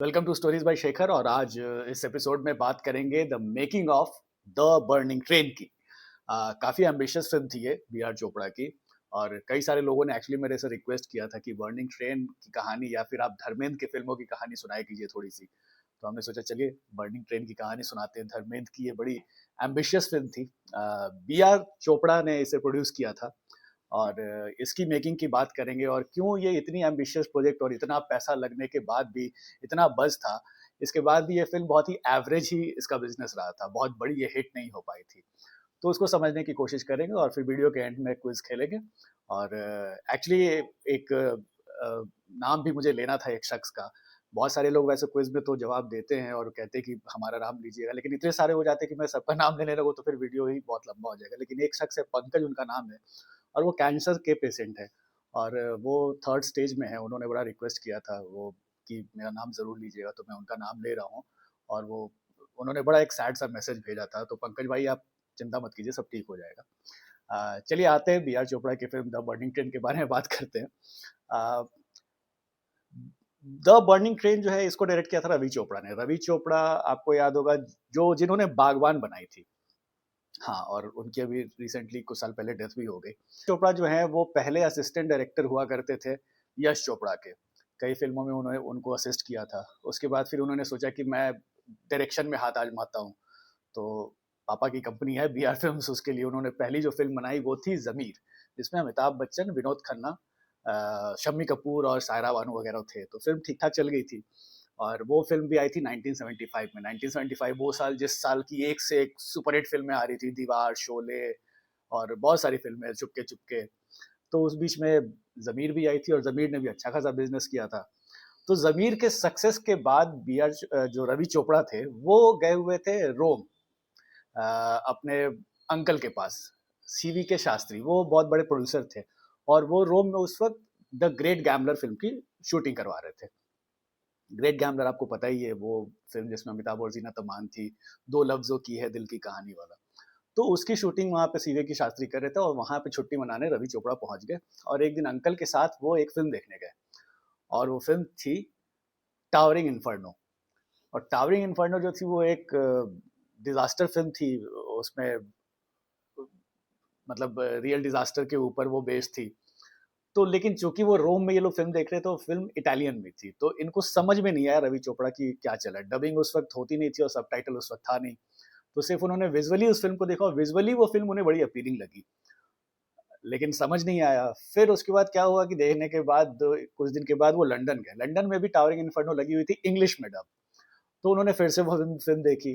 Welcome to stories by Shekhar. और आज इस एपिसोड में बात करेंगे the making of the burning train की। काफ़ी एम्बिशियस फिल्म थी ये बी आर चोपड़ा की। और कई सारे लोगों ने एक्चुअली मेरे से रिक्वेस्ट किया था कि बर्निंग ट्रेन की कहानी या फिर आप धर्मेंद्र की फिल्मों की कहानी सुनाया कीजिए थोड़ी सी। तो हमने सोचा चलिए बर्निंग ट्रेन की कहानी सुनाते हैं। धर्मेंद्र की ये बड़ी एम्बिशियस फिल्म थी। बी आर चोपड़ा ने इसे प्रोड्यूस किया था और इसकी मेकिंग की बात करेंगे और क्यों ये इतनी एम्बिशियस प्रोजेक्ट और इतना पैसा लगने के बाद भी इतना बज़ था। इसके बाद भी ये फ़िल्म बहुत ही एवरेज ही इसका बिज़नेस रहा था, बहुत बड़ी ये हिट नहीं हो पाई थी। तो उसको समझने की कोशिश करेंगे और फिर वीडियो के एंड में क्विज़ खेलेंगे। और एक्चुअली एक नाम भी मुझे लेना था एक शख्स का। बहुत सारे लोग वैसे क्विज़ में तो जवाब देते हैं और कहते हैं कि हमारा नाम लीजिएगा, लेकिन इतने सारे हो जाते हैं कि मैं सबका नाम लेने लगूँ तो फिर वीडियो ही बहुत लंबा हो जाएगा। लेकिन एक शख्स है, पंकज उनका नाम है और वो कैंसर के पेशेंट हैं और वो थर्ड स्टेज में है। उन्होंने बड़ा रिक्वेस्ट किया था वो कि मेरा नाम ज़रूर लीजिएगा, तो मैं उनका नाम ले रहा हूँ। और वो उन्होंने बड़ा एक सैड सा मैसेज भेजा था। तो पंकज भाई आप चिंता मत कीजिए, सब ठीक हो जाएगा। चलिए आते हैं बी आर चोपड़ा की फिल्म द बर्निंग ट्रेन के बारे में बात करते हैं। द बर्निंग ट्रेन जो है इसको डायरेक्ट किया था रवि चोपड़ा ने। रवि चोपड़ा आपको याद होगा जो जिन्होंने बागवान बनाई थी। हाँ, और उनकी अभी रिसेंटली कुछ साल पहले डेथ भी हो गई। चोपड़ा जो है वो पहले असिस्टेंट डायरेक्टर हुआ करते थे यश चोपड़ा के। कई फिल्मों में उन्होंने उनको असिस्ट किया था। उसके बाद फिर उन्होंने सोचा कि मैं डायरेक्शन में हाथ आजमाता हूँ। तो पापा की कंपनी है बी आर फिल्म्स, उसके लिए उन्होंने पहली जो फिल्म बनाई वो थी ज़मीर, जिसमें अमिताभ बच्चन, विनोद खन्ना, शम्मी कपूर और सायरा बानू वगैरह थे। तो फिल्म ठीक ठाक चल गई थी। और वो फिल्म भी आई थी 1975 में। 1975 वो साल जिस साल की एक से एक सुपर हिट फिल्में आ रही थी, दीवार, शोले और बहुत सारी फिल्में, चुपके चुपके। तो उस बीच में ज़मीर भी आई थी और ज़मीर ने भी अच्छा खासा बिजनेस किया था। तो ज़मीर के सक्सेस के बाद बी आर जो रवि चोपड़ा थे वो गए हुए थे रोम, अपने अंकल के पास, सीवी के शास्त्री। वो बहुत बड़े प्रोड्यूसर थे और वो रोम में उस वक्त द ग्रेट गैम्बलर फिल्म की शूटिंग करवा रहे थे। ग्रेट गैम्बलर आपको पता ही है, वो फिल्म जिसमें अमिताभ और जीनत अमान थी, दो लफ्जों की है दिल की कहानी वाला। तो उसकी शूटिंग वहाँ पे सीवे की शास्त्री कर रहे थे और वहाँ पे छुट्टी मनाने रवि चोपड़ा पहुंच गए। और एक दिन अंकल के साथ वो एक फिल्म देखने गए और वो फिल्म थी टावरिंग इन्फर्नो। और टावरिंग इन्फर्नो जो थी वो एक डिजास्टर फिल्म थी। उसमें मतलब रियल डिजास्टर के ऊपर वो बेस्ड थी। तो लेकिन चूंकि वो रोम में ये लोग फिल्म देख रहे थे तो फिल्म इटालियन में थी, तो इनको समझ में नहीं आया रवि चोपड़ा की क्या चला। डबिंग उस वक्त होती नहीं थी और सबटाइटल उस वक्त था नहीं। तो सिर्फ उन्होंने विजुअली उस फिल्म को देखा और विजुअली वो फिल्म उन्हें बड़ी अपीलिंग लगी, लेकिन समझ नहीं आया। फिर उसके बाद क्या हुआ कि देखने के बाद कुछ दिन के बाद वो लंदन गए। लंदन में भी टावरिंग इन्फर्नो लगी हुई थी इंग्लिश में डब। तो उन्होंने फिर से वो फिल्म देखी,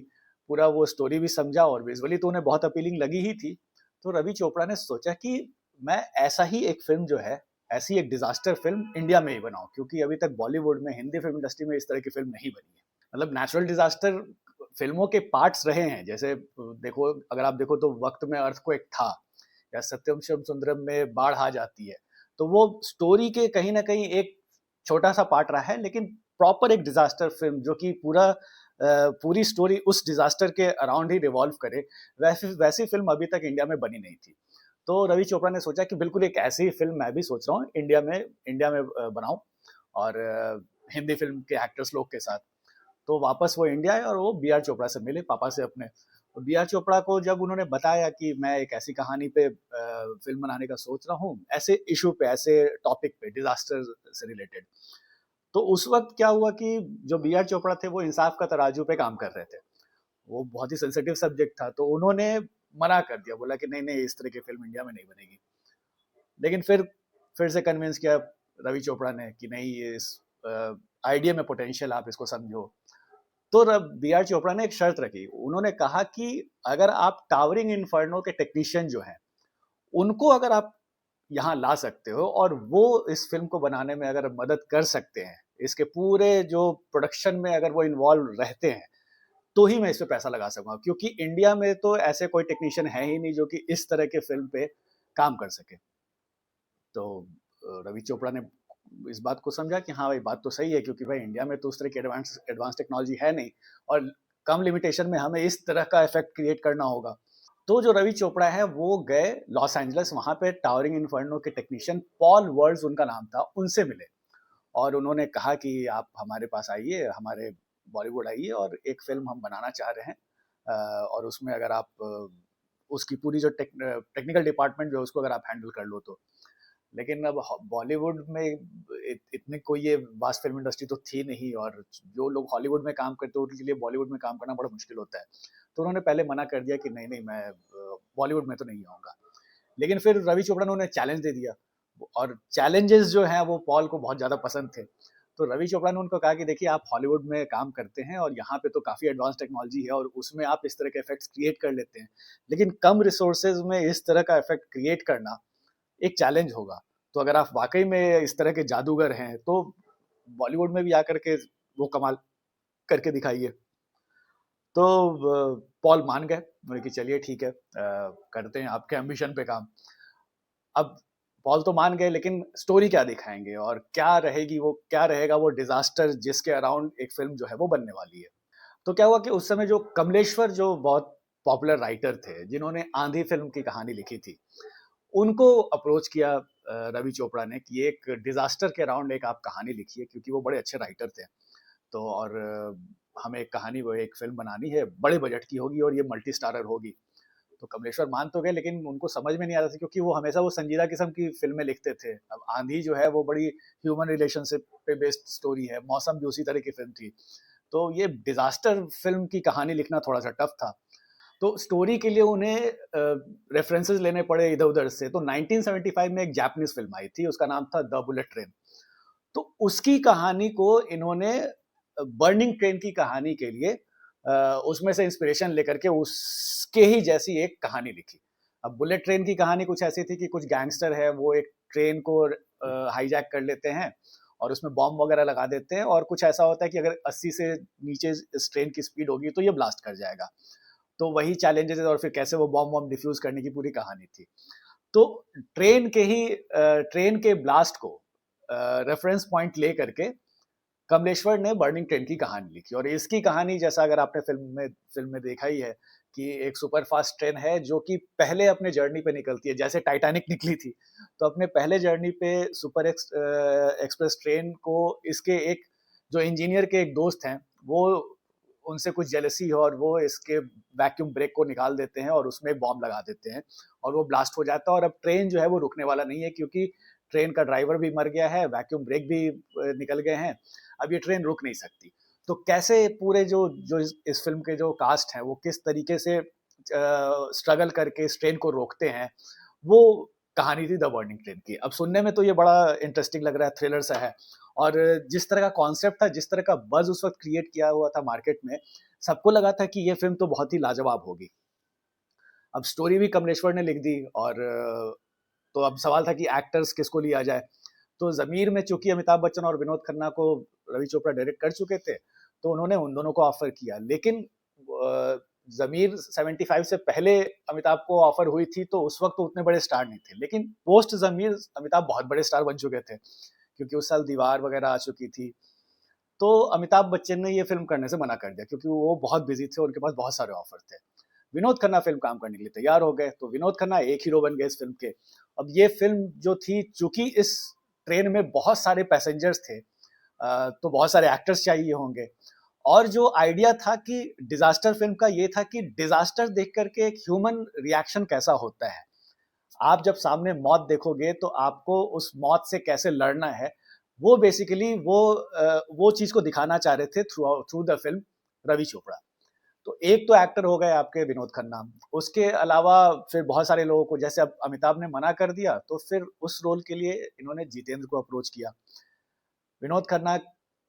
पूरा वो स्टोरी भी समझा और विजुअली तो उन्हें बहुत अपीलिंग लगी ही थी। तो रवि चोपड़ा ने सोचा कि मैं ऐसा ही एक फिल्म जो है, ऐसी एक डिजास्टर फिल्म इंडिया में ही बनाऊं, क्योंकि अभी तक बॉलीवुड में, हिंदी फिल्म इंडस्ट्री में इस तरह की फिल्म नहीं बनी है। मतलब नेचुरल डिजास्टर फिल्मों के पार्ट्स रहे हैं, जैसे देखो, अगर आप देखो तो वक्त में अर्थक्वेक था, या सत्यम शिवम सुंदरम में बाढ़ आ जाती है। तो वो स्टोरी के कहीं ना कहीं एक छोटा सा पार्ट रहा है, लेकिन प्रॉपर एक डिजास्टर फिल्म जो कि पूरी स्टोरी उस डिजास्टर के अराउंड ही रिवॉल्व करे, वैसी वैसी फिल्म अभी तक इंडिया में बनी नहीं थी। तो रवि चोपड़ा ने सोचा कि बिल्कुल एक ऐसी फिल्म मैं भी सोच रहा हूँ इंडिया में बनाऊं, और हिंदी फिल्म के एक्टर्स लोग के साथ। तो वापस वो इंडिया आए और वो बी आर चोपड़ा से मिले, पापा से अपने। तो बी आर चोपड़ा को जब उन्होंने बताया कि मैं एक ऐसी कहानी पे फिल्म बनाने का सोच रहा हूँ, ऐसे इशू पे, ऐसे टॉपिक पे, डिजास्टर से रिलेटेड। तो उस वक्त क्या हुआ कि जो बी आर चोपड़ा थे वो इंसाफ का तराजू पे काम कर रहे थे। वो बहुत ही सेंसिटिव सब्जेक्ट था, तो उन्होंने मना कर दिया, बोला कि नहीं नहीं, इस तरह की फिल्म इंडिया में नहीं बनेगी। लेकिन फिर से कन्विंस किया रवि चोपड़ा ने कि नहीं, ये इस आइडिया में पोटेंशियल, आप इसको समझो। तो बी आर चोपड़ा ने एक शर्त रखी। उन्होंने कहा कि अगर आप टावरिंग इन्फर्नो के टेक्नीशियन जो हैं उनको अगर आप यहाँ ला सकते हो और वो इस फिल्म को बनाने में अगर मदद कर सकते हैं, इसके पूरे जो प्रोडक्शन में अगर वो इन्वॉल्व रहते हैं, तो ही मैं इस पे पैसा लगा सकूंगा, क्योंकि इंडिया में तो ऐसे कोई टेक्नीशियन है ही नहीं जो कि इस तरह के फिल्म पे काम कर सके। तो रवि चोपड़ा ने इस बात को समझा कि हाँ भाई, बात तो सही है, क्योंकि भाई इंडिया में तो उस तरह की एडवांस एडवांस टेक्नोलॉजी है नहीं और कम लिमिटेशन में हमें इस तरह का इफेक्ट क्रिएट करना होगा। तो जो रवि चोपड़ा है वो गए लॉस एंजल्स, वहां पे टावरिंग इन्फर्नो के टेक्नीशियन पॉल वर्ल्स उनका नाम था, उनसे मिले। और उन्होंने कहा कि आप हमारे पास आइए, हमारे बॉलीवुड आइए और एक फ़िल्म हम बनाना चाह रहे हैं। और उसमें अगर आप उसकी पूरी जो टेक्निकल डिपार्टमेंट जो है उसको अगर आप हैंडल कर लो तो। लेकिन अब बॉलीवुड में इतनी कोई ये वास्ट फिल्म इंडस्ट्री तो थी नहीं, और जो लोग हॉलीवुड में काम करते हैं उनके लिए बॉलीवुड में काम करना बड़ा मुश्किल होता है। तो उन्होंने पहले मना कर दिया कि नहीं नहीं, मैं बॉलीवुड में तो नहीं आऊँगा। लेकिन फिर रवि चोपड़ा ने उन्हें चैलेंज दे दिया, और चैलेंजेस जो हैं वो पॉल को बहुत ज़्यादा पसंद थे। तो रवि चोपड़ा ने उनको कहा कि देखिए, आप हॉलीवुड में काम करते हैं और यहाँ पे तो काफ़ी एडवांस टेक्नोलॉजी है और उसमें आप इस तरह के इफेक्ट्स क्रिएट कर लेते हैं, लेकिन कम रिसोर्सेज में इस तरह का इफेक्ट क्रिएट करना एक चैलेंज होगा। तो अगर आप वाकई में इस तरह के जादूगर हैं तो बॉलीवुड में भी आकर के वो कमाल करके दिखाइए। तो पॉल मान गए, बोले कि चलिए ठीक है, करते हैं आपके एम्बिशन पे काम। अब पॉल तो मान गए, लेकिन स्टोरी क्या दिखाएंगे और क्या रहेगा वो डिजास्टर जिसके अराउंड एक फिल्म जो है वो बनने वाली है। तो क्या हुआ कि उस समय जो कमलेश्वर, जो बहुत पॉपुलर राइटर थे जिन्होंने आंधी फिल्म की कहानी लिखी थी, उनको अप्रोच किया रवि चोपड़ा ने कि एक डिजास्टर के अराउंड एक आप कहानी लिखिए, क्योंकि वो बड़े अच्छे राइटर थे। तो और हमें एक कहानी, वो एक फिल्म बनानी है, बड़े बजट की होगी और ये मल्टी स्टारर होगी। तो कमलेश्वर मान तो गए, लेकिन उनको समझ में नहीं आ रहा था, क्योंकि वो हमेशा वो संजीदा किस्म की फिल्में लिखते थे। अब आंधी जो है वो बड़ी ह्यूमन रिलेशनशिप पे बेस्ड स्टोरी है, मौसम भी उसी तरह की फिल्म थी। तो ये डिजास्टर फिल्म की कहानी लिखना थोड़ा सा टफ था। तो स्टोरी के लिए उन्हें रेफरेंसेस लेने पड़े इधर उधर से। तो 1975 में एक जापानीज फिल्म आई थी, उसका नाम था द बुलेट ट्रेन। तो उसकी कहानी को इन्होंने बर्निंग ट्रेन की कहानी के लिए उसमें से इंस्पिरेशन लेकर के उसके ही जैसी एक कहानी लिखी। अब बुलेट ट्रेन की कहानी कुछ ऐसी थी कि कुछ गैंगस्टर है, वो एक ट्रेन को हाईजैक कर लेते हैं और उसमें बॉम्ब वगैरह लगा देते हैं, और कुछ ऐसा होता है कि अगर 80 से नीचे इस ट्रेन की स्पीड होगी तो ये ब्लास्ट कर जाएगा। तो वही चैलेंजेस और फिर कैसे वो बॉम्ब वॉम्ब डिफ्यूज करने की पूरी कहानी थी। तो ट्रेन के ब्लास्ट को रेफरेंस पॉइंट ले करके कमलेश्वर ने बर्निंग ट्रेन की कहानी लिखी। और इसकी कहानी, जैसा अगर आपने फिल्म में देखा ही है, कि एक सुपर फास्ट ट्रेन है जो कि पहले अपने जर्नी पे निकलती है, जैसे टाइटैनिक निकली थी। तो अपने पहले जर्नी पे एक्सप्रेस ट्रेन को इसके एक जो इंजीनियर के एक दोस्त हैं, वो उनसे कुछ जेलसी है और वो इसके वैक्यूम ब्रेक को निकाल देते हैं और उसमें बॉम्ब लगा देते हैं, और वो ब्लास्ट हो जाता है। और अब ट्रेन जो है वो रुकने वाला नहीं है, क्योंकि ट्रेन का ड्राइवर भी मर गया है, वैक्यूम ब्रेक भी निकल गए हैं, अब ये ट्रेन रुक नहीं सकती। तो कैसे पूरे जो इस फिल्म के जो कास्ट हैं वो किस तरीके से स्ट्रगल करके इस ट्रेन को रोकते हैं, वो कहानी थी द बर्निंग ट्रेन की। अब सुनने में तो ये बड़ा इंटरेस्टिंग लग रहा है, थ्रिलर सा है, और जिस तरह का कॉन्सेप्ट था, जिस तरह का बज उस वक्त क्रिएट किया हुआ था मार्केट में, सबको लगा था कि ये फिल्म तो बहुत ही लाजवाब होगी। अब स्टोरी भी कमलेश्वर ने लिख दी, और तो अब सवाल था कि एक्टर्स किसको लिया जाए। तो ज़मीर में चूंकि अमिताभ बच्चन और विनोद खन्ना को रवि चोपड़ा डायरेक्ट कर चुके थे, तो उन्होंने उन दोनों को ऑफर किया। लेकिन ज़मीर 75 से पहले अमिताभ को ऑफर हुई थी, तो उस वक्त तो उतने बड़े स्टार नहीं थे, लेकिन पोस्ट ज़मीर अमिताभ बहुत बड़े स्टार बन चुके थे, क्योंकि उस साल दीवार वगैरह आ चुकी थी। तो अमिताभ बच्चन ने ये फिल्म करने से मना कर दिया, क्योंकि वो बहुत बिजी थे, उनके पास बहुत सारे ऑफर थे। विनोद खन्ना फिल्म काम करने के लिए तैयार हो गए, तो विनोद खन्ना एक हीरो बन गए इस फिल्म के। अब ये फिल्म जो थी, चूंकि इस ट्रेन में बहुत सारे पैसेंजर्स थे, तो बहुत सारे एक्टर्स चाहिए होंगे। और जो आइडिया था कि डिजास्टर फिल्म का, ये था कि डिजास्टर देख करके एक ह्यूमन रिएक्शन कैसा होता है। आप जब सामने मौत देखोगे तो आपको उस मौत से कैसे लड़ना है, वो बेसिकली वो चीज को दिखाना चाह रहे थे through through the film Ravi Chopra. तो एक तो एक्टर हो गए आपके विनोद खन्ना, उसके अलावा फिर बहुत सारे लोगों को, जैसे अब अमिताभ ने मना कर दिया, तो फिर उस रोल के लिए इन्होंने जितेंद्र को अप्रोच किया। विनोद खन्ना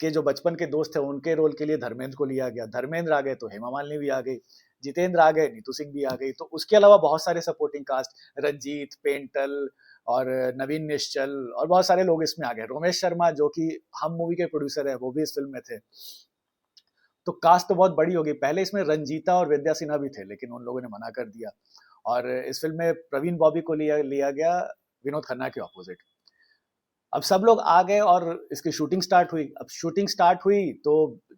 के जो बचपन के दोस्त थे, उनके रोल के लिए धर्मेंद्र को लिया गया। धर्मेंद्र आ गए तो हेमा मालिनी भी आ गई, जितेंद्र आ गए, नीतू सिंह भी आ गई। तो उसके अलावा बहुत सारे सपोर्टिंग कास्ट, रंजीत पेंटल और नवीन निश्चल और बहुत सारे लोग इसमें आ गए। रोमेश शर्मा जो कि हम मूवी के प्रोड्यूसर है, वो भी इस फिल्म में थे। तो कास्ट तो बहुत बड़ी होगी। पहले इसमें रंजीता और विद्या सिन्हा भी थे, लेकिन उन लोगों ने मना कर दिया, और इस फिल्म में प्रवीण बॉबी को लिया लिया गया विनोद खन्ना के ऑपोजिट। अब सब लोग आ गए और इसकी शूटिंग स्टार्ट हुई। अब शूटिंग स्टार्ट हुई तो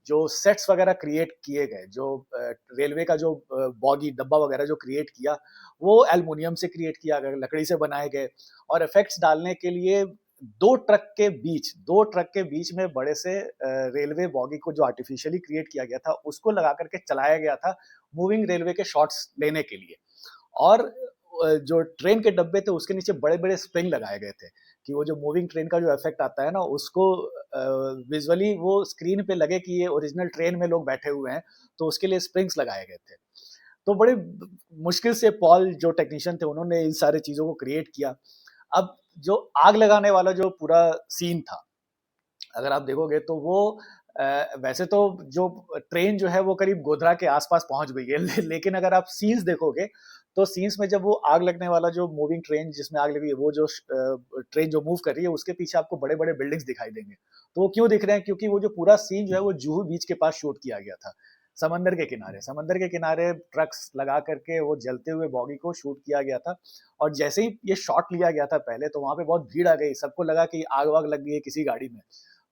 जो सेट्स वगैरह क्रिएट किए गए, जो रेलवे का जो बॉगी डब्बा वगैरह जो क्रिएट किया, वो एल्युमिनियम से क्रिएट किया गया, लकड़ी से बनाए गए। और इफेक्ट्स डालने के लिए दो ट्रक के बीच में बड़े से रेलवे बॉगी को जो आर्टिफिशियली क्रिएट किया गया था उसको लगा करके चलाया गया था मूविंग रेलवे के शॉट्स लेने के लिए। और जो ट्रेन के डब्बे थे उसके नीचे बड़े बड़े स्प्रिंग लगाए गए थे कि वो जो मूविंग ट्रेन का जो इफेक्ट आता है ना उसको विजुअली वो स्क्रीन पे लगे कि ये ओरिजिनल ट्रेन में लोग बैठे हुए हैं, तो उसके लिए स्प्रिंग्स लगाए गए थे। तो बड़े मुश्किल से पॉल जो टेक्नीशियन थे उन्होंने इन सारी चीजों को क्रिएट किया। अब जो आग लगाने वाला जो पूरा सीन था, अगर आप देखोगे तो वो वैसे तो जो ट्रेन जो है वो करीब गोधरा के आसपास पहुंच गई है लेकिन अगर आप सीन्स देखोगे तो सीन्स में जब वो आग लगने वाला जो मूविंग ट्रेन जिसमें आग लगी है वो जो ट्रेन जो मूव कर रही है उसके पीछे आपको बड़े बड़े बिल्डिंग्स दिखाई देंगे। तो वो क्यों दिख रहे हैं? क्योंकि वो जो पूरा सीन जो है वो जुहू बीच के पास शूट किया गया था, समंदर के किनारे ट्रक्स लगा करके वो जलते हुए बॉगी को शूट किया गया था। और जैसे ही ये शॉट लिया गया था पहले तो वहां पे बहुत भीड़ आ गई, सबको लगा कि आग वाग लग गई है किसी गाड़ी में।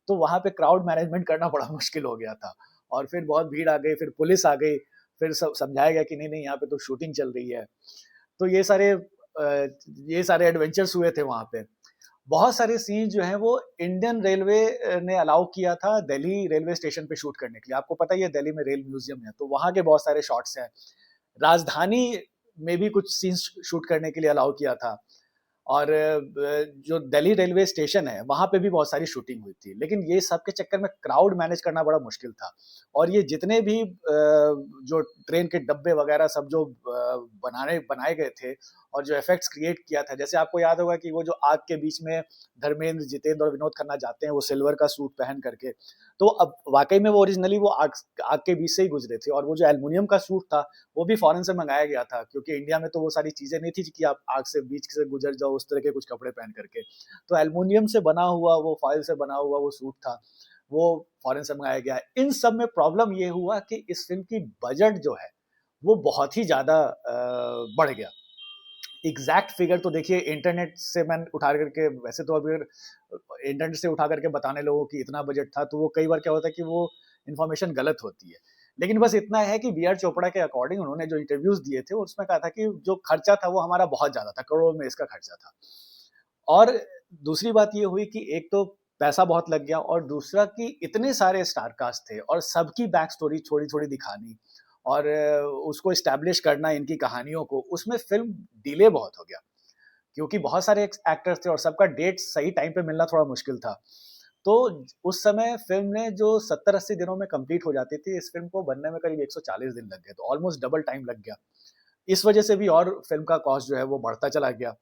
तो वहां पे क्राउड मैनेजमेंट करना बड़ा मुश्किल हो गया था। और फिर बहुत भीड़ आ गई, फिर पुलिस आ गई, फिर सब समझाया गया कि नहीं नहीं यहाँ पे तो शूटिंग चल रही है। तो ये सारे एडवेंचर्स हुए थे वहां पे। बहुत सारे सीन जो हैं वो इंडियन रेलवे ने अलाउ किया था दिल्ली रेलवे स्टेशन पे शूट करने के लिए। आपको पता ही है दिल्ली में रेल म्यूजियम है, तो वहां के बहुत सारे शॉट्स हैं। राजधानी में भी कुछ सीन्स शूट करने के लिए अलाउ किया था। और जो दिल्ली रेलवे स्टेशन है वहां पे भी बहुत सारी शूटिंग हुई थी, लेकिन ये सब के चक्कर में क्राउड मैनेज करना बड़ा मुश्किल था। और ये जितने भी जो ट्रेन के डब्बे वगैरह सब जो बनाने बनाए गए थे और जो इफेक्ट्स क्रिएट किया था, जैसे आपको याद होगा कि वो जो आग के बीच में धर्मेंद्र, जितेंद्र और विनोद खन्ना जाते हैं वो सिल्वर का सूट पहन करके, तो अब वाकई में वो ओरिजिनली वो आग आग के बीच से ही गुजरे थे। और वो जो एल्युमिनियम का सूट था वो भी फॉरेन से मंगाया गया था, क्योंकि इंडिया में तो वो सारी चीजें नहीं थी कि आप आग से बीच से गुजर जाओ उस तरह के कुछ कपड़े पहन करके। तो एल्युमिनियम से बना हुआ वो फॉइल से बना हुआ वो सूट था, वो फॉरेन से मंगाया गया। इन सब में प्रॉब्लम ये हुआ कि इस फिल्म की बजट जो है वो बहुत ही ज्यादा बढ़ गया। एग्जैक्ट फिगर तो देखिए इंटरनेट से मैं उठा करके, वैसे तो अभी इंटरनेट से उठा करके बताने लोगों की इतना बजट था तो वो कई बार क्या होता है कि वो इन्फॉर्मेशन गलत होती है। लेकिन बस इतना है कि बी आर चोपड़ा के अकॉर्डिंग उन्होंने जो इंटरव्यूज दिए थे उसमें कहा था कि जो खर्चा था वो हमारा बहुत ज्यादा था, करोड़ों में इसका खर्चा था। और दूसरी बात ये हुई कि एक तो पैसा बहुत लग गया, और दूसरा कि इतने सारे स्टार कास्ट थे और सबकी बैक स्टोरी थोड़ी थोड़ी दिखानी और उसको इस्टेब्लिश करना इनकी कहानियों को, उसमें फिल्म डिले बहुत हो गया। क्योंकि बहुत सारे एक्टर्स थे और सबका डेट सही टाइम पे मिलना थोड़ा मुश्किल था। तो उस समय फिल्म ने जो 70-80 दिनों में कंप्लीट हो जाती थी, इस फिल्म को बनने में करीब 140 दिन लग गए, तो ऑलमोस्ट डबल टाइम लग गया। इस वजह से भी और फिल्म का कॉस्ट जो है वो बढ़ता चला गया।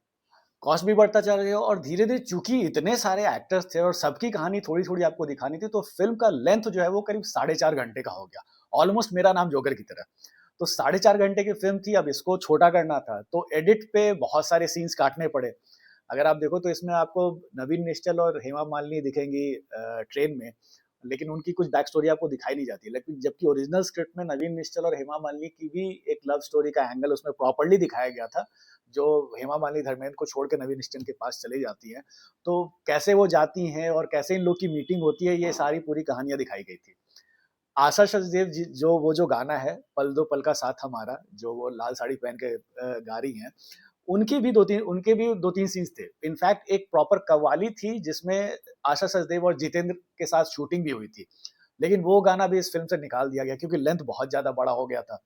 कॉस्ट भी बढ़ता चला गया और धीरे-धीरे चूंकि इतने सारे एक्टर्स थे और सबकी कहानी थोड़ी-थोड़ी आपको दिखानी थी, तो फिल्म का लेंथ जो है वो करीब 4.5 घंटे का हो गया। ऑलमोस्ट मेरा नाम जोकर की तरह। तो 4.5 घंटे की फिल्म थी, अब इसको छोटा करना था, तो एडिट पे बहुत सारे सीन्स काटने पड़े। अगर आप देखो तो इसमें आपको नवीन निश्चल और हेमा मालिनी दिखेंगी ट्रेन में, लेकिन उनकी कुछ बैक स्टोरी आपको दिखाई नहीं जाती। लेकिन जबकि ओरिजिनल स्क्रिप्ट में नवीन निश्चल और हेमा मालिनी की भी एक लव स्टोरी का एंगल उसमें प्रॉपरली दिखाया गया था, जो हेमा मालिनी धर्मेंद्र को छोड़ के नवीन निश्चल के पास चली जाती है, तो कैसे वो जाती हैं और कैसे इन लोग की मीटिंग होती है, ये सारी पूरी कहानियां दिखाई गई थी। आशा सचदेव जी जो वो जो गाना है पल दो पल का साथ हमारा, जो वो लाल साड़ी पहन के गा रही हैं, उनके भी दो तीन सीन्स थे। इनफैक्ट एक प्रॉपर कव्वाली थी जिसमें आशा सचदेव और जितेंद्र के साथ शूटिंग भी हुई थी, लेकिन वो गाना भी इस फिल्म से निकाल दिया गया क्योंकि लेंथ बहुत ज्यादा बड़ा हो गया था।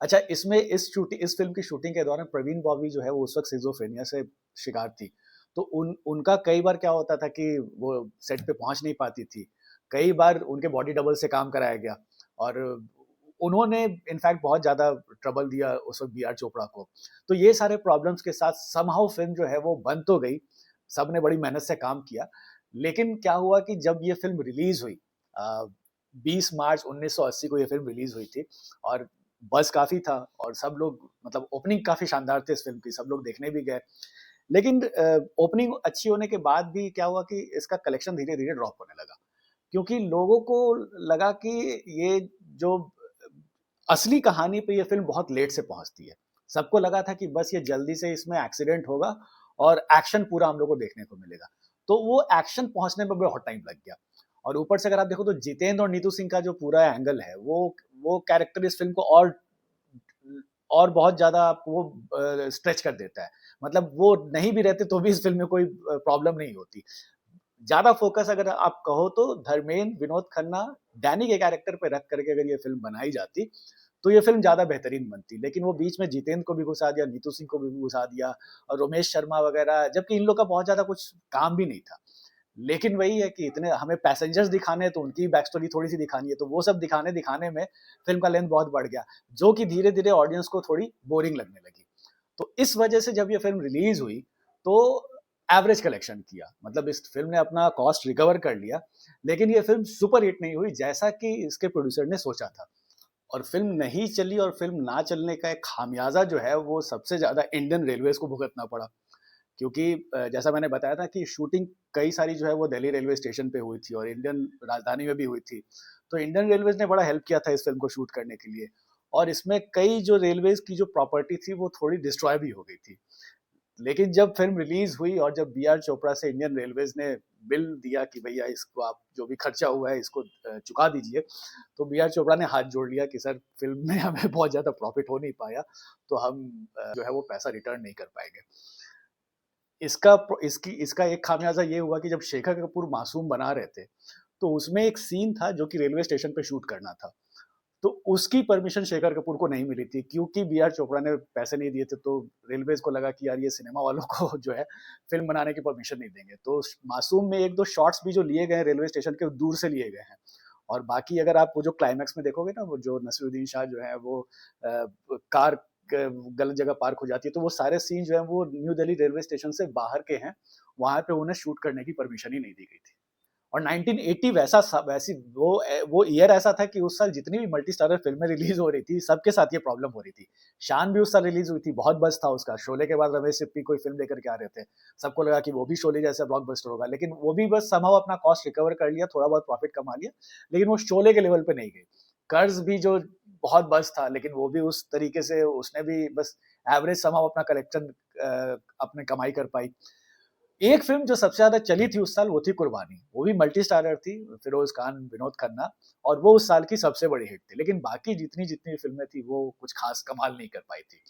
अच्छा, इसमें इस फिल्म की शूटिंग के दौरान प्रवीण बॉबी जो है वो उस वक्त सिजोफ्रेनिया से शिकार थी। तो उनका कई बार क्या होता था कि वो सेट पे पहुंच नहीं पाती थी, कई बार उनके बॉडी डबल से काम कराया गया। और उन्होंने इनफैक्ट बहुत ज्यादा ट्रबल दिया उस वक्त बी आर चोपड़ा को। तो ये सारे प्रॉब्लम्स के साथ समहाउ फिल्म जो है वो बन तो गई, सबने बड़ी मेहनत से काम किया। लेकिन क्या हुआ कि जब ये फिल्म रिलीज हुई, 20 मार्च 1980 को ये फिल्म रिलीज हुई थी, और बस काफी था और सब लोग, मतलब ओपनिंग काफी शानदार थी इस फिल्म की, सब लोग देखने भी गए। लेकिन ओपनिंग अच्छी होने के बाद भी क्या हुआ कि इसका कलेक्शन धीरे धीरे ड्रॉप होने लगा, क्योंकि लोगों को लगा कि ये जो असली कहानी पे ये फिल्म बहुत लेट से पहुंचती है। सबको लगा था कि बस ये जल्दी से इसमें एक्सीडेंट होगा और एक्शन पूरा हम लोग को देखने को मिलेगा। तो वो एक्शन पहुंचने में बहुत टाइम लग गया। और ऊपर से अगर आप देखो तो जितेंद्र और नीतू सिंह का जो पूरा एंगल है, वो कैरेक्टर इस फिल्म को और और बहुत ज़्यादा आपको वो स्ट्रेच कर देता है। मतलब वो नहीं भी रहते तो भी इस फ़िल्म में कोई प्रॉब्लम नहीं होती। ज़्यादा फ़ोकस अगर आप कहो तो धर्मेंद्र, विनोद खन्ना, डैनी के कैरेक्टर पे रख करके अगर ये फ़िल्म बनाई जाती, तो ये फ़िल्म ज़्यादा बेहतरीन बनती। लेकिन वो बीच में जितेंद्र को भी घुसा दिया, नीतू सिंह को भी घुसा दिया और रोमेश शर्मा वगैरह, जबकि इन लोग का बहुत ज़्यादा कुछ काम भी नहीं था। लेकिन वही है कि इतने हमें पैसेंजर्स दिखाने हैं तो उनकी बैक स्टोरी थोड़ी-सी दिखानी है, तो वो सब दिखाने-दिखाने में फ़िल्म का लेंथ बहुत बढ़ गया, जो कि धीरे-धीरे ऑडियंस को थोड़ी बोरिंग लगने लगी। तो इस वजह से जब ये फ़िल्म रिलीज़ हुई, तो एवरेज कलेक्शन किया। मतलब इस फ़िल्म ने अपना कॉस्ट रिकवर कर लिया, लेकिन ये फ़िल्म सुपर हिट नहीं हुई जैसा कि इसके प्रोड्यूसर ने सोचा था। और फ़िल्म नहीं चली और फ़िल्म ना चलने का एक खामियाज़ा जो है, वो सबसे ज़्यादा इंडियन रेलवेज़ को भुगतना पड़ा। क्योंकि जैसा मैंने बताया था कि शूटिंग कई सारी जो है वो दिल्ली रेलवे स्टेशन पे हुई थी और इंडियन राजधानी में भी हुई थी। तो इंडियन रेलवेज़ ने बड़ा हेल्प किया था इस फ़िल्म को शूट करने के लिए और इसमें कई जो रेलवेज़ की जो प्रॉपर्टी थी, वो थोड़ी डिस्ट्रॉय भी हो गई थी। लेकिन जब फ़िल्म रिलीज़ हुई और जब बी आर चोपड़ा से इंडियन रेलवेज़ ने बिल दिया कि भैया इसको आप जो भी खर्चा हुआ है इसको चुका दीजिए, तो बी आर चोपड़ा ने हाथ जोड़ लिया कि सर फ़िल्म में हमें बहुत ज़्यादा प्रॉफ़िट हो नहीं पाया, तो हम जो है वो पैसा रिटर्न नहीं कर पाएँगे। इसका एक खामियाज़ा ये हुआ कि जब शेखर कपूर मासूम बना रहे थे, तो उसमें एक सीन था जो कि रेलवे स्टेशन पे शूट करना था। तो उसकी परमिशन शेखर कपूर को नहीं मिली थी क्योंकि बी आर चोपड़ा ने पैसे नहीं दिए थे, तो रेलवेज़ को लगा कि यार ये सिनेमा वालों को जो है फ़िल्म बनाने की परमिशन नहीं देंगे। तो मासूम में 1-2 शॉट्स भी जो लिए गए हैं रेलवे स्टेशन के, वो दूर से लिए गए हैं। और बाकी अगर आप वो जो क्लाइमैक्स में देखोगे ना, वो जो नसीरुद्दीन शाह जो है वो कार गलत जगह पार्क हो जाती है, तो वो सारे सीन जो है वो न्यू दिल्ली रेलवे स्टेशन से बाहर के हैं। वहाँ पे उन्हें शूट करने की परमिशन ही नहीं दी गई थी। और 1980 वैसी वो ईयर ऐसा था कि उस साल जितनी भी मल्टी स्टारर फ़िल्में रिलीज़ हो रही थी, सबके साथ ये प्रॉब्लम हो रही थी। शान भी उस साल रिलीज़ हुई थी, बहुत बज़ था उसका। शोले के बाद रमेश सिप्पी कोई फ़िल्म लेकर के आ रहे थे। सबको लगा कि वो भी शोले जैसा ब्लॉकबस्टर होगा, लेकिन वो भी बस समहाउ अपना कॉस्ट रिकवर कर लिया, थोड़ा बहुत प्रॉफ़िट कमा लिया, लेकिन वो शोले के लेवल पे नहीं गई। कर्ज़ भी जो बहुत बज़ था, लेकिन वो भी उस तरीके से उसने भी बस एवरेज समहाउ अपना कलेक्शन अपनी कमाई कर पाई। एक फ़िल्म जो सबसे ज़्यादा चली थी उस साल, वो थी कुर्बानी। वो भी मल्टी स्टारर थी, फ़िरोज़ खान, विनोद खन्ना, और वो उस साल की सबसे बड़ी हिट थी। लेकिन बाकी जितनी-जितनी फ़िल्में थी, वो कुछ ख़ास कमाल नहीं कर पाई थी।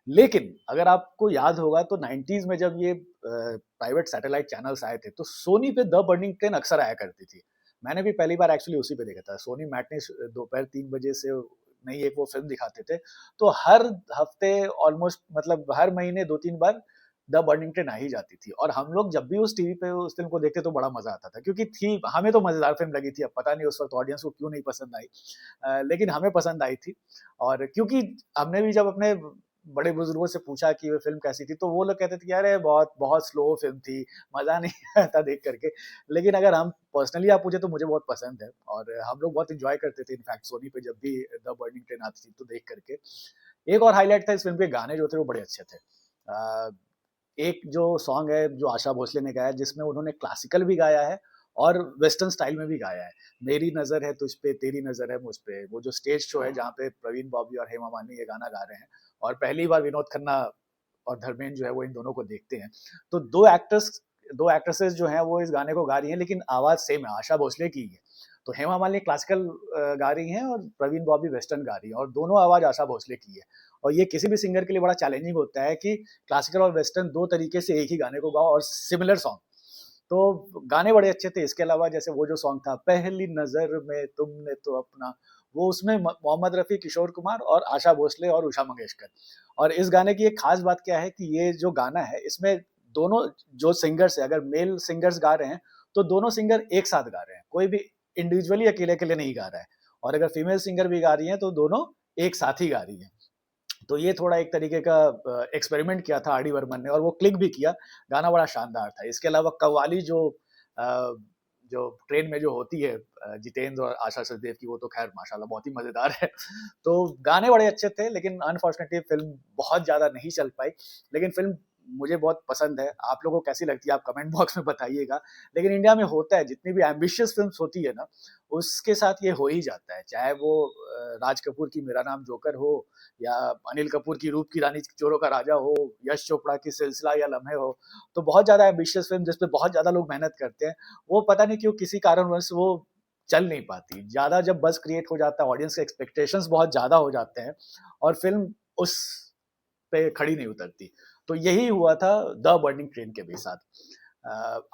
लेकिन अगर आपको याद होगा तो 90s में जब ये प्राइवेट सैटेलाइट चैनल्स आए थे, तो सोनी पे द बर्निंग ट्रेन अक्सर आया करती थी। मैंने भी पहली बार एक्चुअली उसी पे देखा था। सोनी मैटनी दोपहर 3 बजे से नई एक वो फ़िल्म दिखाते थे। तो हर हफ़्ते ऑलमोस्ट, मतलब हर महीने 2-3 बार द बर्निंग ट्रेन आ ही जाती थी और हम लोग जब भी उस टीवी पे उस फ़िल्म को देखते तो बड़ा मज़ा आता था, क्योंकि थी हमें तो मज़ेदार फ़िल्म लगी थी। अब पता नहीं उस वक़्त ऑडियंस को क्यों नहीं पसंद आई। लेकिन हमें पसंद आई थी और क्योंकि हमने भी जब अपने बड़े बुजुर्गों से पूछा कि वो फ़िल्म कैसी थी, तो वो लोग कहते थे कि अरे बहुत बहुत स्लो फ़िल्म थी, मज़ा नहीं आया था देख कर के। लेकिन अगर हम पर्सनली आप पूछे तो मुझे बहुत पसंद है और हम लोग बहुत एन्जॉय करते थे इनफैक्ट सोनी पे जब भी द बर्निंग ट्रेन आती थी तो देख कर के। एक और हाइलाइट था इस फ़िल्म के गाने जो थे वो बड़े अच्छे थे। एक जो सॉन्ग है जो आशा भोसले ने गाया है, जिसमें उन्होंने क्लासिकल भी गाया है और वेस्टर्न स्टाइल में भी गाया है। मेरी नज़र है तुझ पे, तेरी नज़र है मुझ पे। वो जो स्टेज शो है जहाँ पे प्रवीण बॉबी और हेमा मालिनी ये गाना गा रहे हैं और पहली बार विनोद खन्ना और धर्मेंद्र जो है वो इन दोनों को देखते हैं। तो 2 एक्ट्रेसेस जो हैं वो इस गाने को गा रही हैं, लेकिन आवाज़ सेम है, आशा भोसले की ही है। तो हेमा मालिनी क्लासिकल गा रही हैं और प्रवीण बॉबी वेस्टर्न गा रही है और दोनों आवाज़ आशा भोसले की है। और ये किसी भी सिंगर के लिए बड़ा चैलेंजिंग होता है कि क्लासिकल और वेस्टर्न 2 तरीके से एक ही गाने को गाओ और सिमिलर सॉन्ग। तो गाने बड़े अच्छे थे। इसके अलावा जैसे वो जो सॉन्ग था, पहली नज़र में तुमने तो अपना, वो उसमें मोहम्मद रफ़ी, किशोर कुमार और आशा भोसले और उषा मंगेशकर। और इस गाने की एक ख़ास बात क्या है कि ये जो गाना है, इसमें दोनों जो सिंगर्स हैं, अगर मेल सिंगर्स गा रहे हैं, तो दोनों सिंगर एक साथ गा रहे हैं। कोई भी इंडिविजुअली अकेले-अकेले नहीं गा रहा है। और अगर फीमेल सिंगर भी गा रही हैं, तो दोनों एक साथ ही गा रही हैं। तो ये थोड़ा एक तरीके का एक्सपेरिमेंट किया था आर डी बर्मन ने और वो क्लिक भी किया। गाना बड़ा शानदार था। इसके अलावा कव्वाली अ, जो ट्रेन में जो होती है जितेंद्र और आशा सचदेव की, वो तो ख़ैर माशाल्लाह बहुत ही मज़ेदार है। तो गाने बड़े अच्छे थे, लेकिन अनफॉर्चुनेटली फ़िल्म बहुत ज़्यादा नहीं चल पाई। लेकिन फ़िल्म मुझे बहुत पसंद है। आप लोगों को कैसी लगती है आप कमेंट बॉक्स में बताइएगा। लेकिन इंडिया में होता है, जितनी भी एम्बिशियस फ़िल्म्स होती है ना, उसके साथ ये हो ही जाता है। चाहे वो राज कपूर की मेरा नाम जोकर हो या अनिल कपूर की रूप की रानी चोरों का राजा हो, यश चोपड़ा की सिलसिला या लम्हे हो, तो बहुत ज़्यादा एम्बिशियस फ़िल्म जिस पे बहुत ज़्यादा लोग मेहनत करते हैं, वो पता नहीं क्यों किसी कारणवश वो चल नहीं पाती। ज़्यादा जब बज़ क्रिएट हो जाता है, ऑडियंस के एक्सपेक्टेशंस बहुत ज़्यादा हो जाते हैं और फ़िल्म उस पे खड़ी नहीं उतरती। तो यही हुआ था द बर्निंग ट्रेन के भी साथ।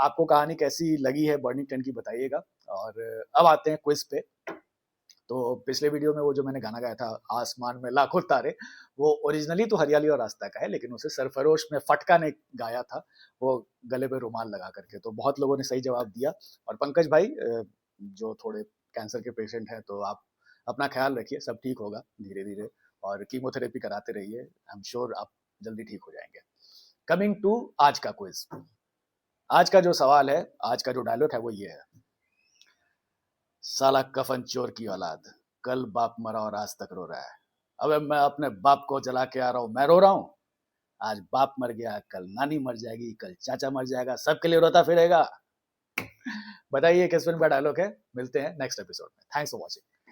आपको कहानी कैसी लगी है बर्निंग ट्रेन की बताइएगा। और अब आते हैं क्विज़ पे। तो पिछले वीडियो में वो जो मैंने गाना गाया था आसमान में लाखों तारे, वो ओरिजिनली तो हरियाली और रास्ता का है, लेकिन उसे सरफरोश में फटका ने गाया था, वो गले पे रुमाल लगा करके। तो बहुत लोगों ने सही जवाब दिया। और पंकज भाई जो थोड़े कैंसर के पेशेंट हैं, तो आप अपना ख्याल रखिए, सब ठीक होगा धीरे धीरे। और कीमोथेरेपी कराते रहिए, आई एम श्योर आप जल्दी ठीक हो जाएंगे। कमिंग टू आज का क्विज। आज का जो सवाल है, आज का जो डायलॉग है वो ये है, साला कफन चोर की औलाद, कल बाप मरा और आज तक रो रहा है। अबे मैं अपने बाप को जला के आ रहा हूँ, मैं रो रहा हूँ। आज बाप मर गया, कल नानी मर जाएगी, कल चाचा मर जाएगा, सबके लिए रोता फिरेगा। बताइए किस फिल्म का डायलॉग है। मिलते हैं नेक्स्ट एपिसोड में। Thanks for watching.